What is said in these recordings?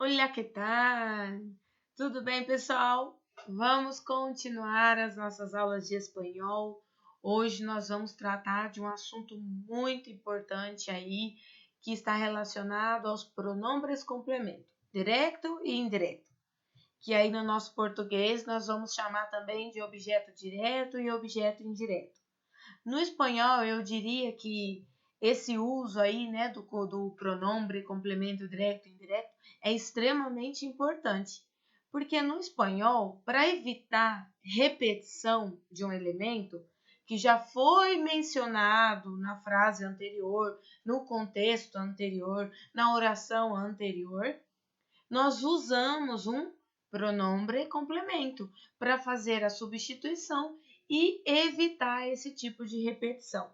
Olá, que tal? Tudo bem, pessoal? Vamos continuar as nossas aulas de espanhol. Hoje nós vamos tratar de um assunto muito importante aí, que está relacionado aos pronombres complemento, direto e indireto. Que aí no nosso português nós vamos chamar também de objeto direto e objeto indireto. No espanhol, eu diria que esse uso aí, né, do pronombre complemento direto e indireto é extremamente importante, porque no espanhol, para evitar repetição de um elemento que já foi mencionado na frase anterior, no contexto anterior, na oração anterior, nós usamos um pronombre complemento para fazer a substituição e evitar esse tipo de repetição.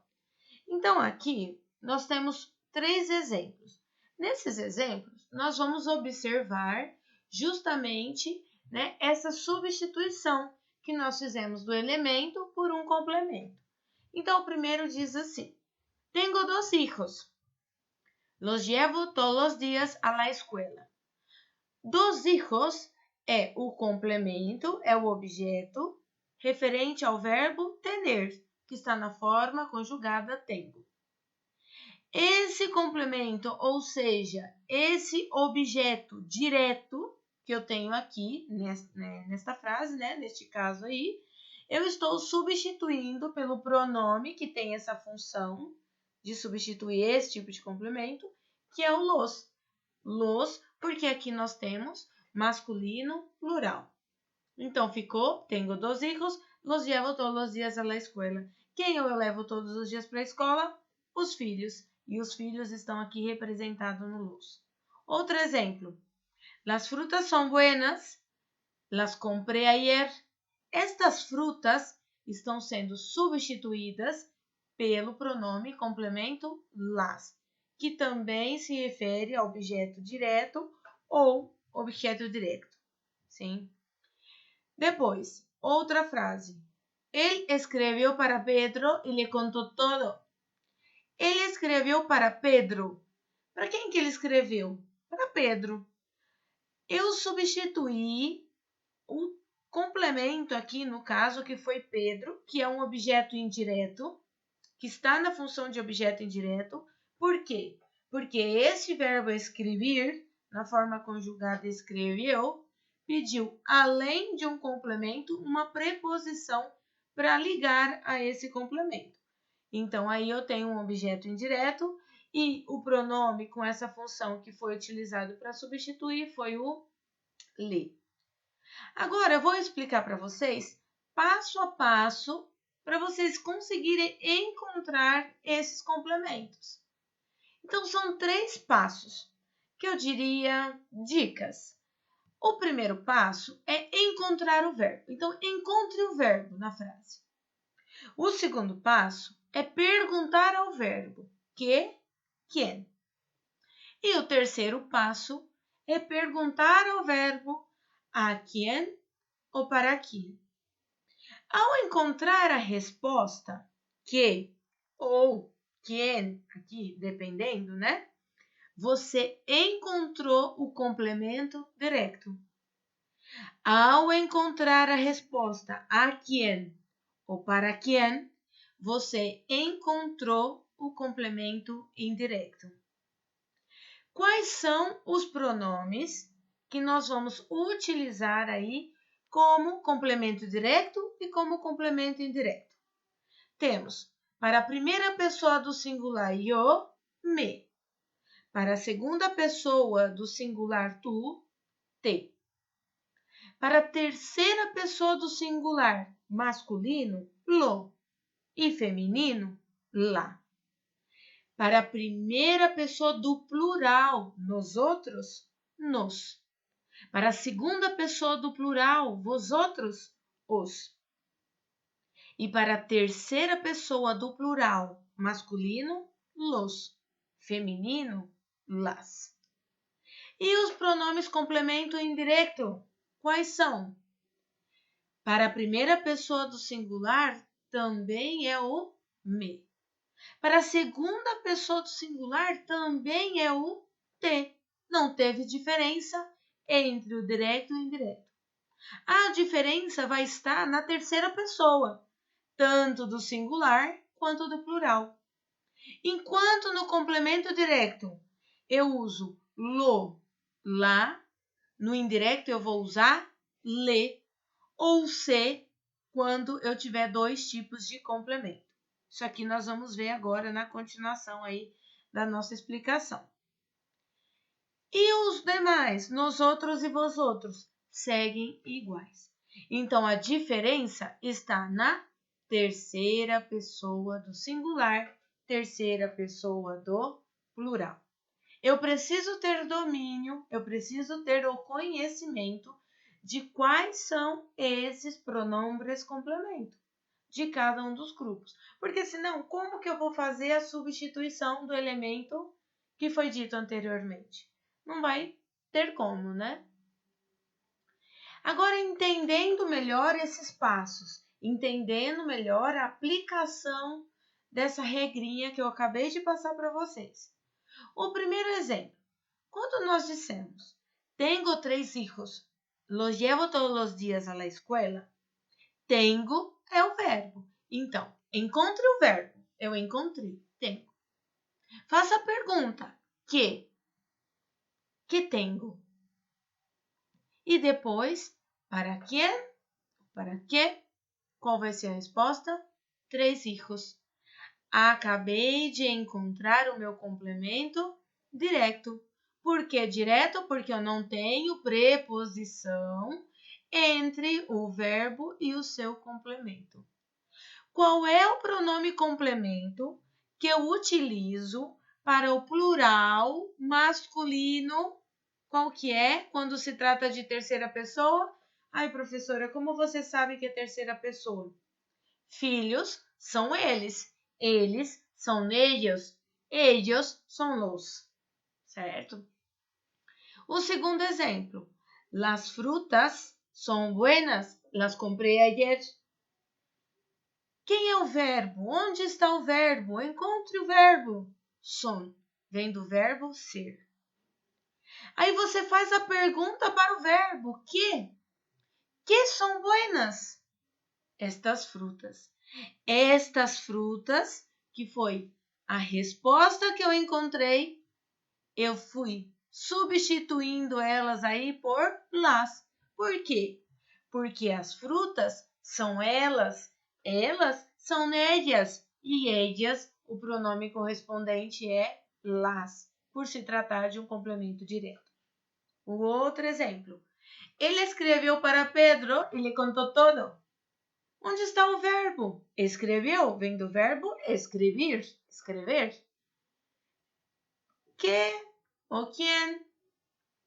Então, aqui nós temos 3 exemplos. Nesses exemplos, nós vamos observar justamente, né, essa substituição que nós fizemos do elemento por um complemento. Então, o primeiro diz assim: Tengo 2 hijos. Los llevo todos los días a la escuela. Dos hijos é o complemento, é o objeto referente ao verbo tener, que está na forma conjugada tengo. Esse complemento, ou seja, esse objeto direto que eu tenho aqui nesta frase, né, neste caso aí, eu estou substituindo pelo pronome que tem essa função de substituir esse tipo de complemento, que é o los. Los, porque aqui nós temos masculino plural. Então, ficou, tenho 2 hijos, los llevo todos os dias a la escuela. Quem eu levo todos os dias para a escola? Os filhos. E os filhos estão aqui representados no los. Outro exemplo. Las frutas son buenas, las compré ayer. Estas frutas estão sendo substituídas pelo pronome complemento las, que também se refere ao objeto direto ou objeto direto. Sim? Depois, outra frase. Ele escreveu para Pedro e lhe contou todo. Ele escreveu para Pedro. Para quem que ele escreveu? Para Pedro. Eu substituí o complemento aqui, no caso, que foi Pedro, que é um objeto indireto, que está na função de objeto indireto. Por quê? Porque esse verbo escrever, na forma conjugada escreveu, pediu, além de um complemento, uma preposição para ligar a esse complemento. Então, aí eu tenho um objeto indireto e o pronome com essa função que foi utilizado para substituir foi o lhe. Agora, eu vou explicar para vocês, passo a passo, para vocês conseguirem encontrar esses complementos. Então, são 3 passos que eu diria dicas. O primeiro passo é encontrar o verbo. Então, encontre o verbo na frase. O segundo passo é perguntar ao verbo que, quem. E o terceiro passo é perguntar ao verbo a quem ou para quem. Ao encontrar a resposta que ou quem, aqui dependendo, né? Você encontrou o complemento direto. Ao encontrar a resposta a quem ou para quem, você encontrou o complemento indireto. Quais são os pronomes que nós vamos utilizar aí como complemento direto e como complemento indireto? Temos para a primeira pessoa do singular yo, me. Para a segunda pessoa do singular tu, te. Para a terceira pessoa do singular masculino, lo. E feminino, la. Para a primeira pessoa do plural, nos outros, nos. Para a segunda pessoa do plural, vós outros, os. E para a terceira pessoa do plural, masculino, los. Feminino, las. E os pronomes complemento indireto, quais são? Para a primeira pessoa do singular, também é o me. Para a segunda pessoa do singular, também é o te. Não teve diferença entre o direto e o indireto. A diferença vai estar na terceira pessoa, tanto do singular quanto do plural. Enquanto no complemento direto eu uso lo, lá, no indireto eu vou usar le ou se quando eu tiver dois tipos de complemento. Isso aqui nós vamos ver agora na continuação aí da nossa explicação. E os demais, nós outros e vós outros, seguem iguais. Então, a diferença está na terceira pessoa do singular, terceira pessoa do plural. Eu preciso ter domínio, eu preciso ter o conhecimento de quais são esses pronombres complemento de cada um dos grupos. Porque senão, como que eu vou fazer a substituição do elemento que foi dito anteriormente? Não vai ter como, né? Agora, entendendo melhor esses passos, entendendo melhor a aplicação dessa regrinha que eu acabei de passar para vocês. O primeiro exemplo, quando nós dissemos, tenho 3 hijos, los llevo todos os dias a la escuela, tenho é o verbo. Então, encontre o verbo. Eu encontrei, tenho. Faça a pergunta, que tenho? E depois, para quem? Para que? Qual vai ser a resposta? 3 hijos. Acabei de encontrar o meu complemento direto. Por que direto? Porque eu não tenho preposição entre o verbo e o seu complemento. Qual é o pronome complemento que eu utilizo para o plural masculino? Qual que é quando se trata de terceira pessoa? Ai, professora, como você sabe que é terceira pessoa? Filhos são eles. Eles são ellos. Ellos são los. Certo? O segundo exemplo. Las frutas son buenas. Las compré ayer. Quem é o verbo? Onde está o verbo? Encontre o verbo. Son. Vem do verbo ser. Aí você faz a pergunta para o verbo. Que são buenas? Estas frutas. Estas frutas, que foi a resposta que eu encontrei, eu fui substituindo elas aí por las. Por quê? Porque as frutas são elas são ellas, e ellas, o pronome correspondente é las, por se tratar de um complemento direto. O outro exemplo. Ele escreveu para Pedro e lhe contou todo. Onde está o verbo? Escreveu, vem do verbo escrever, escrever. Que ou quem?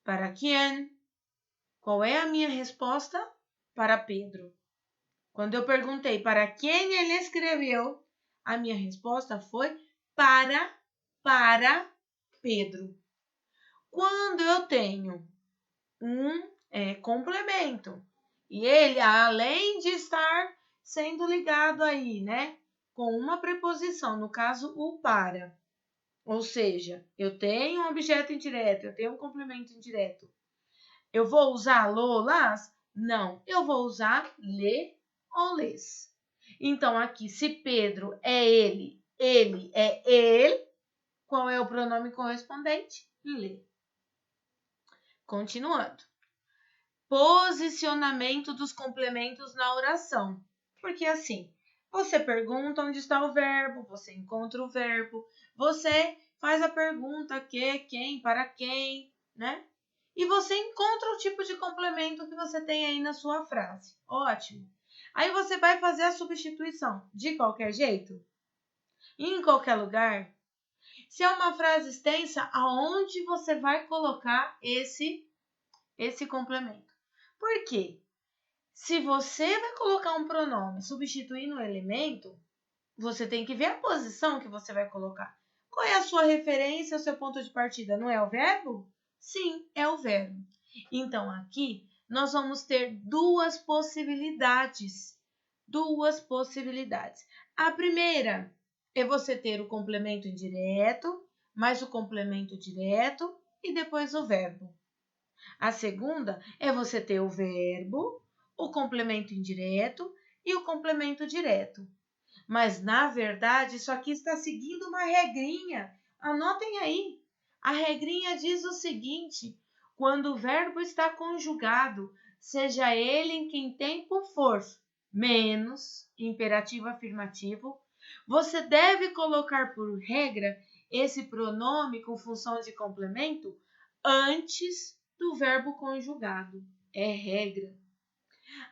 Para quem? Qual é a minha resposta? Para Pedro. Quando eu perguntei para quem ele escreveu, a minha resposta foi para Pedro. Quando eu tenho um complemento e ele, além de estar sendo ligado aí, né, com uma preposição, no caso o para, ou seja, eu tenho um objeto indireto, eu tenho um complemento indireto, eu vou usar lo, las? Não, eu vou usar le ou les. Então, aqui, se Pedro é ele é ele, qual é o pronome correspondente? Le. Continuando. Posicionamento dos complementos na oração. Porque assim, você pergunta onde está o verbo, você encontra o verbo, você faz a pergunta que, quem, para quem, né? E você encontra o tipo de complemento que você tem aí na sua frase. Ótimo. Aí você vai fazer a substituição de qualquer jeito? Em qualquer lugar? Se é uma frase extensa, aonde você vai colocar esse complemento? Por quê? Se você vai colocar um pronome substituindo um elemento, você tem que ver a posição que você vai colocar. Qual é a sua referência, o seu ponto de partida? Não é o verbo? Sim, é o verbo. Então, aqui, nós vamos ter duas possibilidades. Duas possibilidades. A primeira é você ter o complemento indireto, mais o complemento direto e depois o verbo. A segunda é você ter o verbo, o complemento indireto e o complemento direto. Mas, na verdade, isso aqui está seguindo uma regrinha. Anotem aí. A regrinha diz o seguinte: quando o verbo está conjugado, seja ele em que tempo for, menos imperativo afirmativo, você deve colocar por regra esse pronome com função de complemento antes do verbo conjugado. É regra.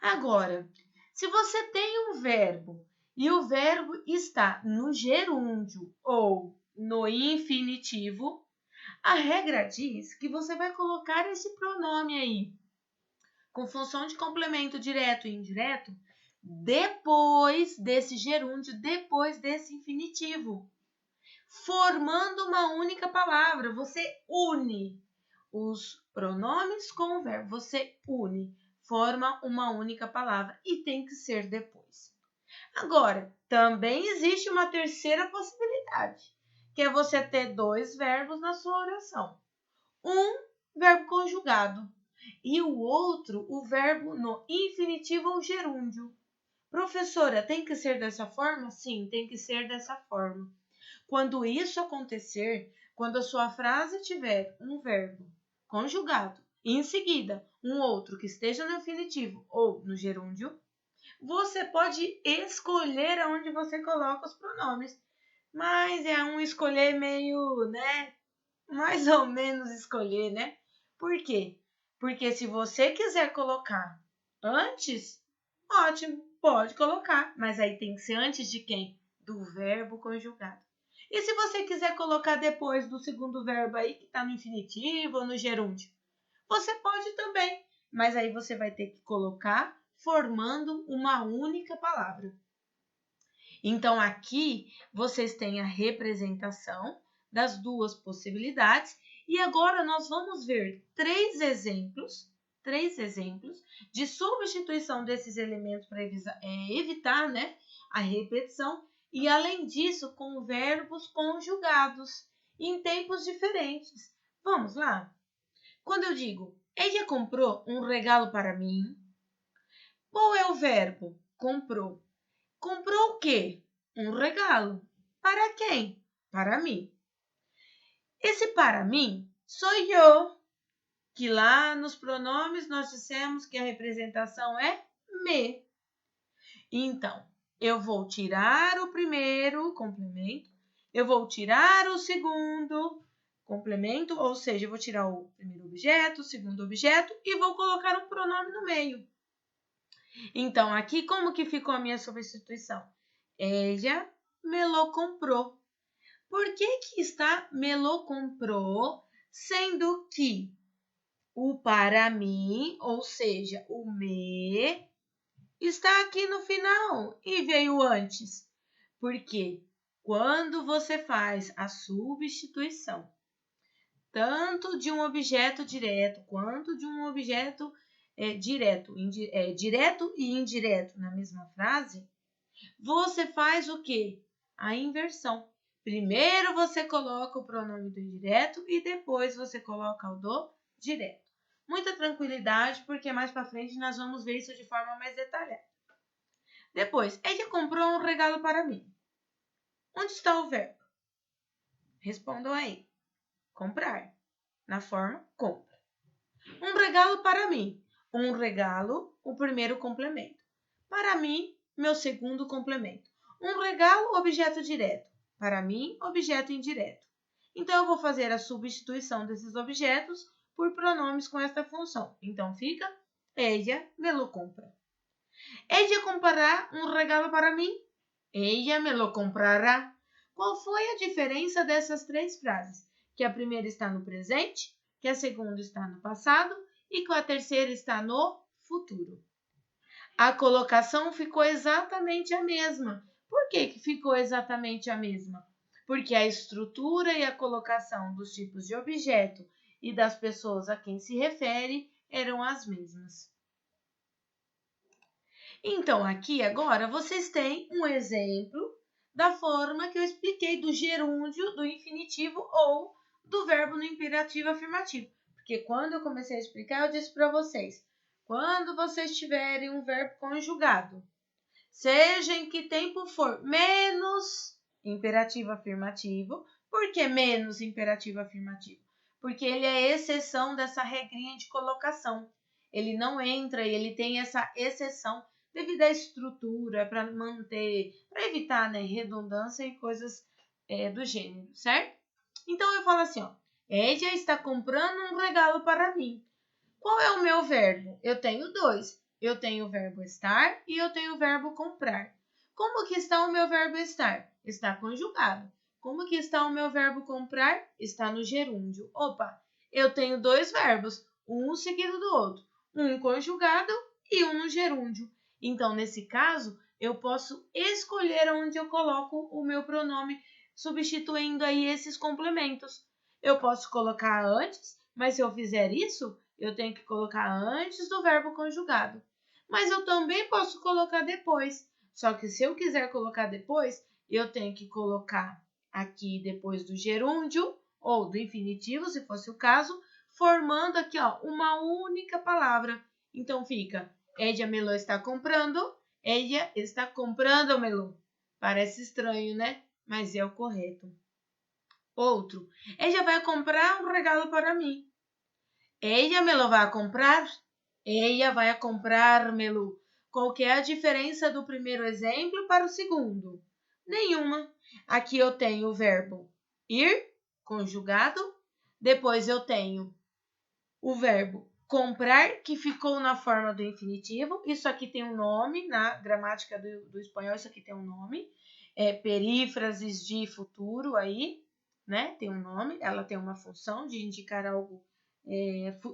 Agora, se você tem um verbo e o verbo está no gerúndio ou no infinitivo, a regra diz que você vai colocar esse pronome aí, com função de complemento direto e indireto, depois desse gerúndio, depois desse infinitivo, formando uma única palavra. Você une os pronomes com o verbo, você une, forma uma única palavra e tem que ser depois. Agora, também existe uma terceira possibilidade, que é você ter dois verbos na sua oração. Um verbo conjugado e o outro o verbo no infinitivo ou gerúndio. Professora, tem que ser dessa forma? Sim, tem que ser dessa forma. Quando isso acontecer, quando a sua frase tiver um verbo conjugado e em seguida um outro que esteja no infinitivo ou no gerúndio, você pode escolher aonde você coloca os pronomes. Mas é um escolher meio, né? Mais ou menos escolher, né? Por quê? Porque se você quiser colocar antes, ótimo, pode colocar. Mas aí tem que ser antes de quem? Do verbo conjugado. E se você quiser colocar depois do segundo verbo aí, que está no infinitivo ou no gerúndio? Você pode também, mas aí você vai ter que colocar formando uma única palavra. Então, aqui vocês têm a representação das duas possibilidades e agora nós vamos ver três exemplos de substituição desses elementos para evitar, né, a repetição e, além disso, com verbos conjugados em tempos diferentes. Vamos lá? Quando eu digo, ela comprou um regalo para mim, qual é o verbo? Comprou. Comprou o quê? Um regalo. Para quem? Para mim. Esse para mim sou eu, que lá nos pronomes nós dissemos que a representação é me. Então, eu vou tirar o primeiro complemento, eu vou tirar o segundo complemento, ou seja, eu vou tirar o primeiro objeto, o segundo objeto e vou colocar um pronome no meio. Então, aqui como que ficou a minha substituição? Ella me lo comprou. Por que está me lo comprou, sendo que o para mim, ou seja, o me, está aqui no final e veio antes? Porque quando você faz a substituição, tanto de um objeto direto quanto de um objeto direto e indireto na mesma frase, você faz o quê? A inversão. Primeiro você coloca o pronome do indireto e depois você coloca o do direto. Muita tranquilidade, porque mais para frente nós vamos ver isso de forma mais detalhada. Depois, ela comprou um regalo para mim. Onde está o verbo? Respondam aí. Comprar. Na forma compra. Um regalo para mim. Um regalo, o primeiro complemento. Para mim, meu segundo complemento. Um regalo, objeto direto. Para mim, objeto indireto. Então, eu vou fazer a substituição desses objetos por pronomes com esta função. Então, fica, ella me lo compra. Ella comprará um regalo para mim? Ella me lo comprará. Qual foi a diferença dessas três frases? Que a primeira está no presente, que a segunda está no passado e que a terceira está no futuro. A colocação ficou exatamente a mesma. Por que ficou exatamente a mesma? Porque a estrutura e a colocação dos tipos de objeto e das pessoas a quem se refere eram as mesmas. Então, aqui agora vocês têm um exemplo da forma que eu expliquei do gerúndio, do infinitivo ou do verbo no imperativo afirmativo. Porque quando eu comecei a explicar, eu disse para vocês, quando vocês tiverem um verbo conjugado, seja em que tempo for, menos imperativo afirmativo. Por que menos imperativo afirmativo? Porque ele é exceção dessa regrinha de colocação. Ele não entra e ele tem essa exceção devido à estrutura, para manter, para evitar, né, redundância e coisas do gênero, certo? Então eu falo assim, ó, Edia está comprando um regalo para mim. Qual é o meu verbo? Eu tenho dois. Eu tenho o verbo estar e eu tenho o verbo comprar. Como que está o meu verbo estar? Está conjugado. Como que está o meu verbo comprar? Está no gerúndio. Opa, eu tenho dois verbos, um seguido do outro. Um conjugado e um no gerúndio. Então, nesse caso, eu posso escolher onde eu coloco o meu pronome, substituindo aí esses complementos. Eu posso colocar antes, mas se eu fizer isso, eu tenho que colocar antes do verbo conjugado. Mas eu também posso colocar depois. Só que se eu quiser colocar depois, eu tenho que colocar aqui depois do gerúndio ou do infinitivo, se fosse o caso, formando aqui, ó, uma única palavra. Então fica, Edia Melô está comprando, Edia está comprando Melô. Parece estranho, né? Mas é o correto. Outro, Edia vai comprar um regalo para mim. Ella me lo va a comprar? Ella vai a comprármelo. Qual que é a diferença do primeiro exemplo para o segundo? Nenhuma. Aqui eu tenho o verbo ir, conjugado. Depois eu tenho o verbo comprar, que ficou na forma do infinitivo. Isso aqui tem um nome, na gramática do espanhol, isso aqui tem um nome. É perífrases de futuro aí, né? Tem um nome, ela tem uma função de indicar algo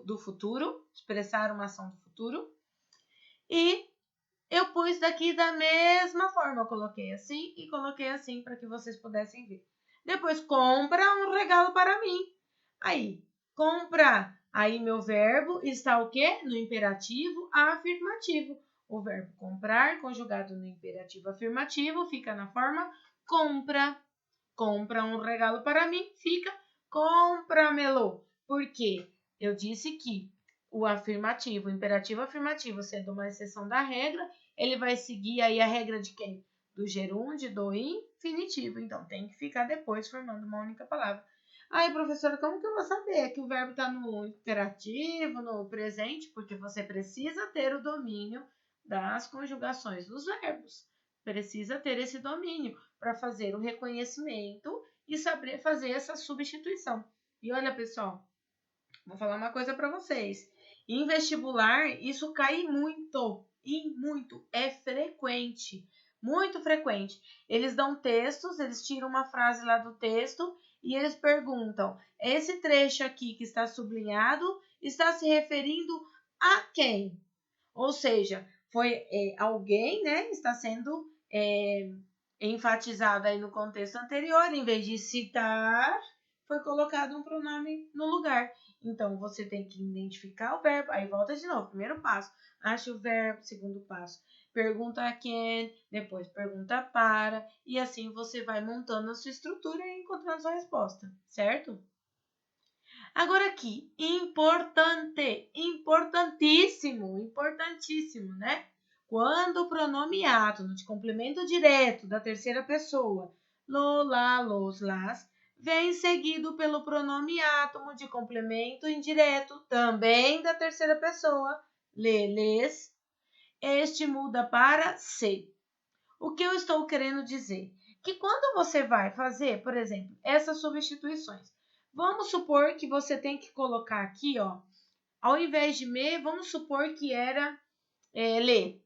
do futuro, expressar uma ação do futuro. E eu pus daqui da mesma forma, eu coloquei assim e coloquei assim para que vocês pudessem ver. Depois, compra um regalo para mim. Aí, comprar. Aí, meu verbo está o quê? No imperativo afirmativo. O verbo comprar, conjugado no imperativo afirmativo, fica na forma compra. Compra um regalo para mim, fica compra-me-lo. Por quê? Eu disse que o afirmativo, o imperativo afirmativo, sendo uma exceção da regra, ele vai seguir aí a regra de quem? Do gerúndio, do infinitivo. Então, tem que ficar depois formando uma única palavra. Aí, professora, como que eu vou saber que o verbo está no imperativo, no presente? Porque você precisa ter o domínio das conjugações dos verbos. Precisa ter esse domínio para fazer o reconhecimento e saber fazer essa substituição. E olha, pessoal, vou falar uma coisa para vocês. Em vestibular, isso cai muito, e muito, é frequente, muito frequente. Eles dão textos, eles tiram uma frase lá do texto e eles perguntam, esse trecho aqui que está sublinhado está se referindo a quem? Ou seja, foi alguém, né, está sendo enfatizado aí no contexto anterior, em vez de citar, foi colocado um pronome no lugar. Então, você tem que identificar o verbo, aí volta de novo, primeiro passo, acha o verbo, segundo passo, pergunta a quem, depois pergunta para, e assim você vai montando a sua estrutura e encontrando a sua resposta, certo? Agora aqui, importante, importantíssimo, importantíssimo, né? Quando o pronome átono de complemento direto da terceira pessoa, lo, lá, los, las, vem seguido pelo pronome átomo de complemento indireto, também da terceira pessoa, le, les, este muda para se. O que eu estou querendo dizer? Que quando você vai fazer, por exemplo, essas substituições, vamos supor que você tem que colocar aqui, ó, ao invés de me, vamos supor que era ler.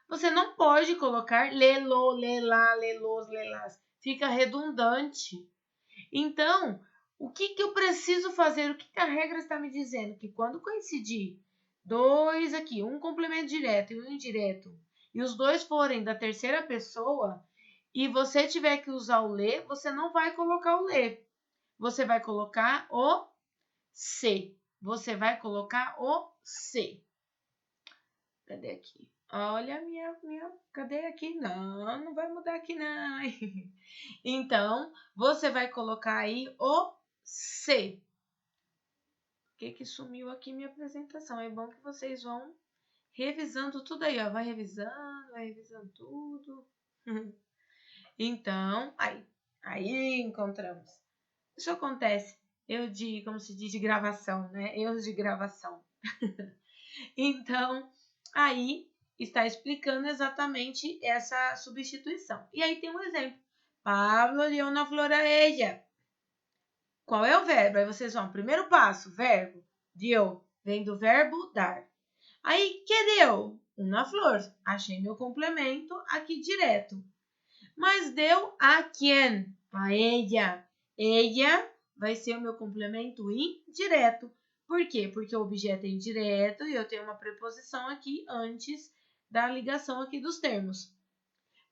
Você não pode colocar lelo, lelá, lelos, lelás. Fica redundante. Então, o que eu preciso fazer? O que a regra está me dizendo? Que quando coincidir dois aqui, um complemento direto e um indireto, e os dois forem da terceira pessoa, e você tiver que usar o ler, você não vai colocar o ler. Você vai colocar o se. Você vai colocar o se. Cadê aqui? Olha minha, cadê aqui? Não, não vai mudar aqui não. Então, você vai colocar aí o se. que sumiu aqui minha apresentação? É bom que vocês vão revisando tudo aí, ó. Vai revisando tudo. Então, aí encontramos. Isso acontece, como se diz, de gravação, né? Erros de gravação. Então, aí está explicando exatamente essa substituição. E aí tem um exemplo. Pablo dio una flor a ella. Qual é o verbo? Aí vocês vão, primeiro passo, verbo. Dio, vem do verbo dar. Aí, que deu? Uma flor. Achei meu complemento aqui direto. Mas deu a quem? A ella. Ella vai ser o meu complemento indireto. Por quê? Porque o objeto é indireto e eu tenho uma preposição aqui antes da ligação aqui dos termos.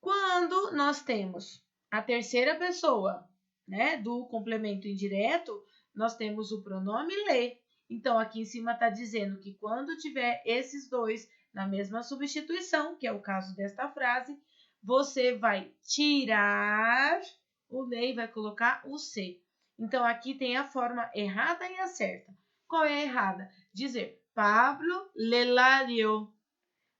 Quando nós temos a terceira pessoa, né, do complemento indireto, nós temos o pronome le. Então, aqui em cima está dizendo que quando tiver esses dois na mesma substituição, que é o caso desta frase, você vai tirar o le e vai colocar o se. Então, aqui tem a forma errada e a certa. Qual é a errada? Dizer Pablo le la dio.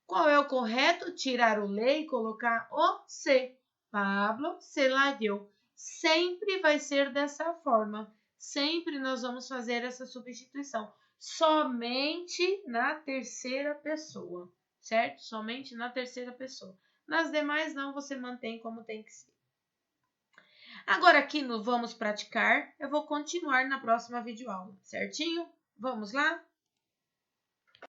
Qual é o correto? Tirar o le e colocar o se. Pablo se la dio. Sempre vai ser dessa forma. Sempre nós vamos fazer essa substituição. Somente na terceira pessoa, certo? Somente na terceira pessoa. Nas demais, não, você mantém como tem que ser. Agora, aqui no Vamos Praticar, eu vou continuar na próxima videoaula, certinho? Vamos lá?